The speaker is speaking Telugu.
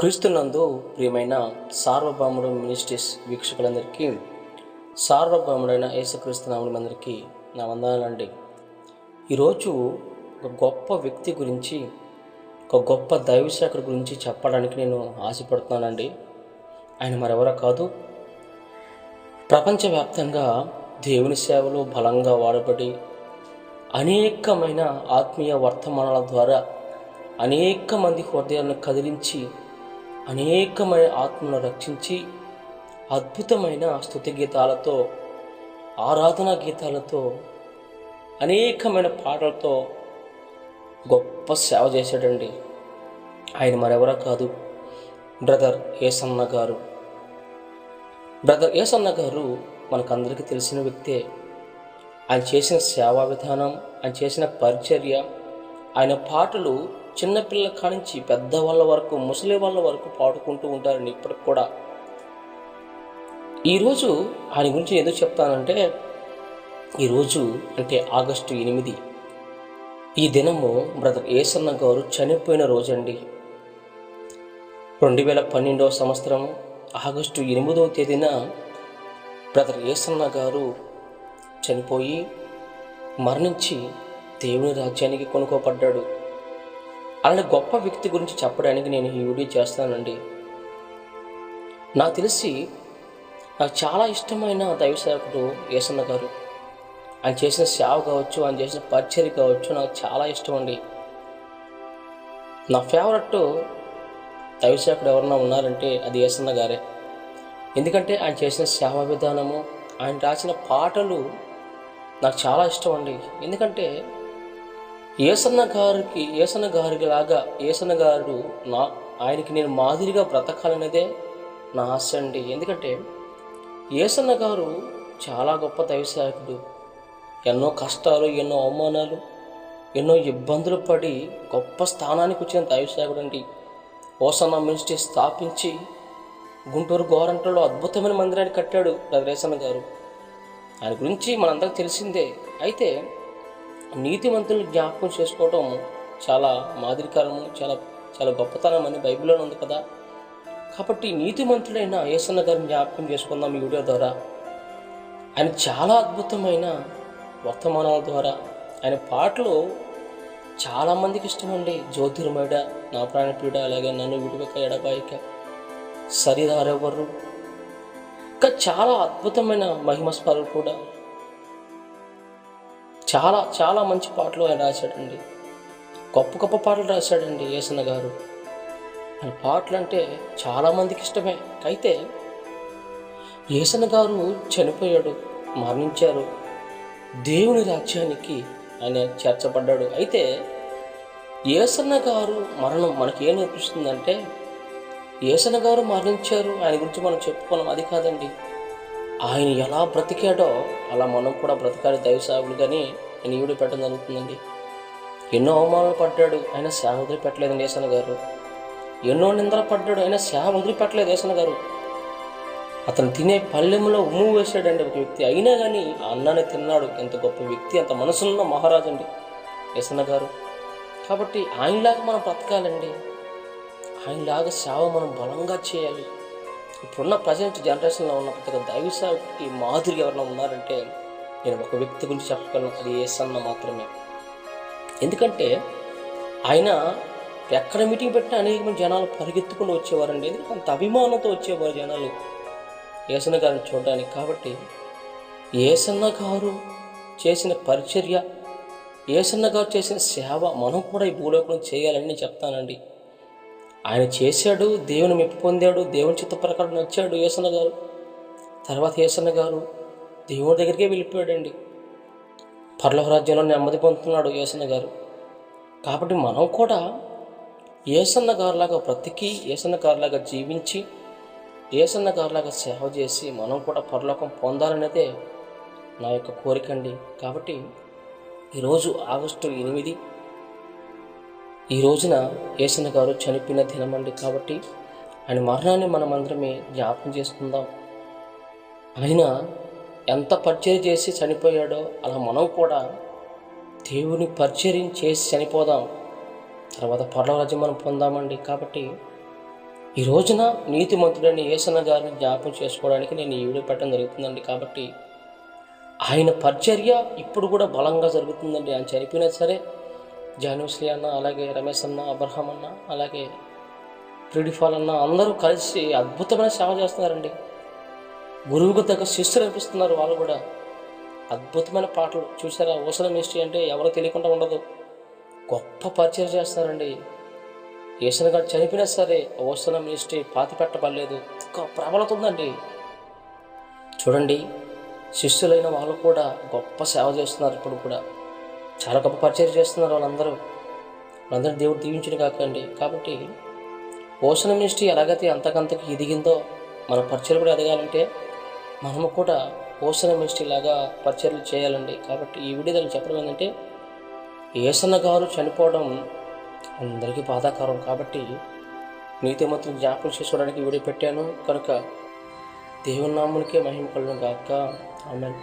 క్రీస్తునందు ప్రియమైన సార్వభౌముడు మినిస్ట్రీస్ వీక్షకులందరికీ, సార్వభౌముడైన యేసుక్రీస్తు నామములందరికీ నా వందనాలండి. ఈరోజు ఒక గొప్ప వ్యక్తి గురించి, ఒక గొప్ప దైవసేవకుడి గురించి చెప్పడానికి నేను ఆశపడుతున్నానండి. ఆయన మరెవరో కాదు, ప్రపంచవ్యాప్తంగా దేవుని సేవలో బలంగా వాడబడి అనేకమైన ఆత్మీయ వర్తమానాల ద్వారా అనేక మంది హృదయాలను కదిలించి అనేకమైన ఆత్మను రక్షించి అద్భుతమైన స్తుతి గీతాలతో, ఆరాధనా గీతాలతో, అనేకమైన పాటలతో గొప్ప సేవ చేశాడండి. ఆయన మరెవరో కాదు, బ్రదర్ యేసన్న గారు. బ్రదర్ యేసన్న గారు మనకందరికీ తెలిసిన వ్యక్తే. ఆయన చేసిన సేవా విధానం, ఆయన చేసిన పరిచర్య, ఆయన పాటలు చిన్నపిల్లల కానించి పెద్దవాళ్ళ వరకు, ముసలి వాళ్ళ వరకు పాడుకుంటూ ఉంటారండి ఇప్పటికి కూడా. ఈరోజు ఆయన గురించి ఎందుకు చెప్తానంటే, ఈరోజు అంటే ఆగస్టు 8 ఈ దినము బ్రదర్ యేసన్న గారు చనిపోయిన రోజండి. 2012 సంవత్సరం ఆగస్టు 8వ తేదీన బ్రదర్ యేసన్న గారు చనిపోయి మరణించి దేవుని రాజ్యానికి కొనుక్కోబడ్డాడు. అలాంటి గొప్ప వ్యక్తి గురించి చెప్పడానికి నేను ఈ వీడియో చేస్తానండి. నాకు తెలిసి నాకు చాలా ఇష్టమైన దైవ సేవకుడు యేసన్న గారు. ఆయన చేసిన సేవ కావచ్చు, ఆయన చేసిన పరిచర్య కావచ్చు, నాకు చాలా ఇష్టం అండి. నా ఫేవరెట్ దైవ సేవకుడు ఎవరన్నా ఉన్నారంటే అది యేసన్న గారే. ఎందుకంటే ఆయన చేసిన సేవా విధానము, ఆయన రాసిన పాటలు నాకు చాలా ఇష్టం అండి. ఎందుకంటే యేసన్న గారికి లాగా యేసన్న గారు ఆయనకి నేను మాదిరిగా బ్రతకాలనేదే నా ఆశ అండి. ఎందుకంటే యేసన్న గారు చాలా గొప్ప దైవసేవకుడు. ఎన్నో కష్టాలు, ఎన్నో అవమానాలు, ఎన్నో ఇబ్బందులు పడి గొప్ప స్థానానికి వచ్చిన దైవసేవకుడు అండి. హోసన్నా మినిస్ట్రీ స్థాపించి గుంటూరు గోరంటలో అద్భుతమైన మందిరాన్ని కట్టాడు బ్రదర్ యేసన్న గారు. ఆయన గురించి మనందరికీ తెలిసిందే. అయితే నీతిమంతులను జ్ఞాపకం చేసుకోవడం చాలా మాదిరికరము, చాలా చాలా గొప్పతనం అని బైబిల్లో ఉంది కదా. కాబట్టి నీతిమంతుడైన యేసన్న గారిని జ్ఞాపకం చేసుకుందాం ఈ వీడియో ద్వారా. ఆయన చాలా అద్భుతమైన వర్తమానాల ద్వారా, ఆయన పాటలు చాలామందికి ఇష్టమండి. జ్యోతిర్మయుడ, నా ప్రాణప్రియుడ, అలాగే నన్ను విడివక ఎడబాయిక, సరిదారెవ్వరు, ఇంకా చాలా అద్భుతమైన మహిమస్మరణలు కూడా, చాలా చాలా మంచి పాటలు ఆయన రాశాడండి. గొప్ప గొప్ప పాటలు రాశాడండి యేసన్న గారు. ఆయన పాటలు అంటే చాలామందికి ఇష్టమే. అయితే యేసన్న గారు చనిపోయాడు, మరణించారు, దేవుని రాజ్యానికి ఆయన చేర్చబడ్డాడు. అయితే యేసన్న గారు మరణం మనకి ఏం నేర్పిస్తుందంటే, యేసన్న గారు మరణించారు, ఆయన గురించి మనం చెప్పుకున్నాం, అది కాదండి. ఆయన ఎలా బ్రతికాడో అలా మనం కూడా బ్రతకాలి దైవసేవకులుగాని నేను ఈవిడ పెట్టడం జరుగుతుందండి. ఎన్నో అవమానాలు పడ్డాడు, ఆయన సేవ వదిలిపెట్టలేదండి యేసన్న గారు. ఎన్నో నిందలు పడ్డాడు, ఆయన సేవ వదిలిపెట్టలేదు యేసన్న గారు. అతను తినే పల్లెంలో ఉమ్ము వేసాడండి ఒక వ్యక్తి, అయినా కానీ ఆ అన్నాన్ని తిన్నాడు. ఎంత గొప్ప వ్యక్తి, అంత మనసున్న మహారాజు అండి యేసన్న గారు. కాబట్టి ఆయనలాగా మనం బ్రతకాలండి, ఆయనలాగా సేవ మనం బలంగా చేయాలి. ఇప్పుడున్న ప్రజెంట్ జనరేషన్లో ఉన్న ప్రతి దైవ సేవకుడికి మాదిరి ఎవరైనా ఉన్నారంటే నేను ఒక వ్యక్తి గురించి చెప్పగలను, అది యేసన్న మాత్రమే. ఎందుకంటే ఆయన ఎక్కడ మీటింగ్ పెట్టినా అనేక మంది జనాలు పరిగెత్తుకుని వచ్చేవారండి. ఎందుకంటే అంత అభిమానంతో వచ్చేవారు జనాలు యేసన్న గారిని చూడడానికి. కాబట్టి యేసన్న గారు చేసిన పరిచర్య, యేసన్న గారు చేసిన సేవ మనం కూడా ఈ భూలోకంలో చేయాలని నేను చెప్తానండి. ఆయన చేశాడు, దేవుని మెప్పు పొందాడు, దేవుని చిత్త ప్రకారం నచ్చాడు యేసన్న గారు. తర్వాత యేసన్న గారు దేవుని దగ్గరికే వెళ్ళిపోయాడండి. పరలోక రాజ్యంలో నెమ్మది పొందుతున్నాడు యేసన్న గారు. కాబట్టి మనం కూడా యేసన్న గారిలాగా బ్రతికి, యేసన్న గారిలాగా జీవించి, యేసన్న గారిలాగా సేవ చేసి మనం కూడా పరలోకం పొందాలనేదే నా యొక్క కోరిక అండి. కాబట్టి ఈరోజు ఆగస్టు 8 ఈ రోజున యేసన్న గారు చనిపోయిన దినమండి. కాబట్టి ఆయన మరణాన్ని మనం అందరమే జ్ఞాపకం చేసుకుందాం. ఆయన ఎంత పరిచర్య చేసి చనిపోయాడో అలా మనం కూడా దేవుని పరిచర్యం చేసి చనిపోదాం. తర్వాత పరలోక రాజ్యం మనం పొందామండి. కాబట్టి ఈ రోజున నీతిమంతుడైన యేసన్న గారిని జ్ఞాపకం చేసుకోవడానికి నేను ఈ వీడియో పెట్టడం జరుగుతుందండి. కాబట్టి ఆయన పరిచర్య ఇప్పుడు కూడా బలంగా జరుగుతుందండి. ఆయన చనిపోయినా సరే జానుశ్రీ అన్న, అలాగే రమేష్ అన్న, అబ్రహాం అన్న, అలాగే ప్రిడిఫాల్ అన్న అందరూ కలిసి అద్భుతమైన సేవ చేస్తున్నారండి. గురువుకు తగ్గ శిష్యులు అనిపిస్తున్నారు. వాళ్ళు కూడా అద్భుతమైన పాటలు చూసారా. ఓసన మినిస్ట్రీ అంటే ఎవరో తెలియకుండా ఉండదు. గొప్ప పరిచయం చేస్తున్నారండి. యేసన్న గారు చనిపోయినా సరే ఓసన మినిస్ట్రీ పాతి పెట్టబడలేదు. ఇంకా ప్రబలత ఉందండి. చూడండి, శిష్యులైన వాళ్ళు కూడా గొప్ప సేవ చేస్తున్నారు. ఇప్పుడు కూడా చాలా గొప్ప పరిచయం చేస్తున్నారు వాళ్ళందరూ దేవుడు దీవించిన కాకండి. కాబట్టి ఓసన మినిస్ట్రీ ఎలాగైతే అంతకంతకి ఎదిగిందో మన పరిచయం కూడా ఎదగాలంటే మనము కూడా ఓసన మినిస్ట్రీ లాగా పరిచర్యలు చేయాలండి. కాబట్టి ఈ వీడియో దాన్ని చెప్పడం ఏంటంటే, యేసన్న గారు చనిపోవడం అందరికీ బాధాకరం. కాబట్టి నీతిమంతులను జ్ఞాపకం చేసుకోవడానికి వీడియో పెట్టాను కనుక దేవుని నామమునికే మహిమ కలుగును గాక. ఆమేన్.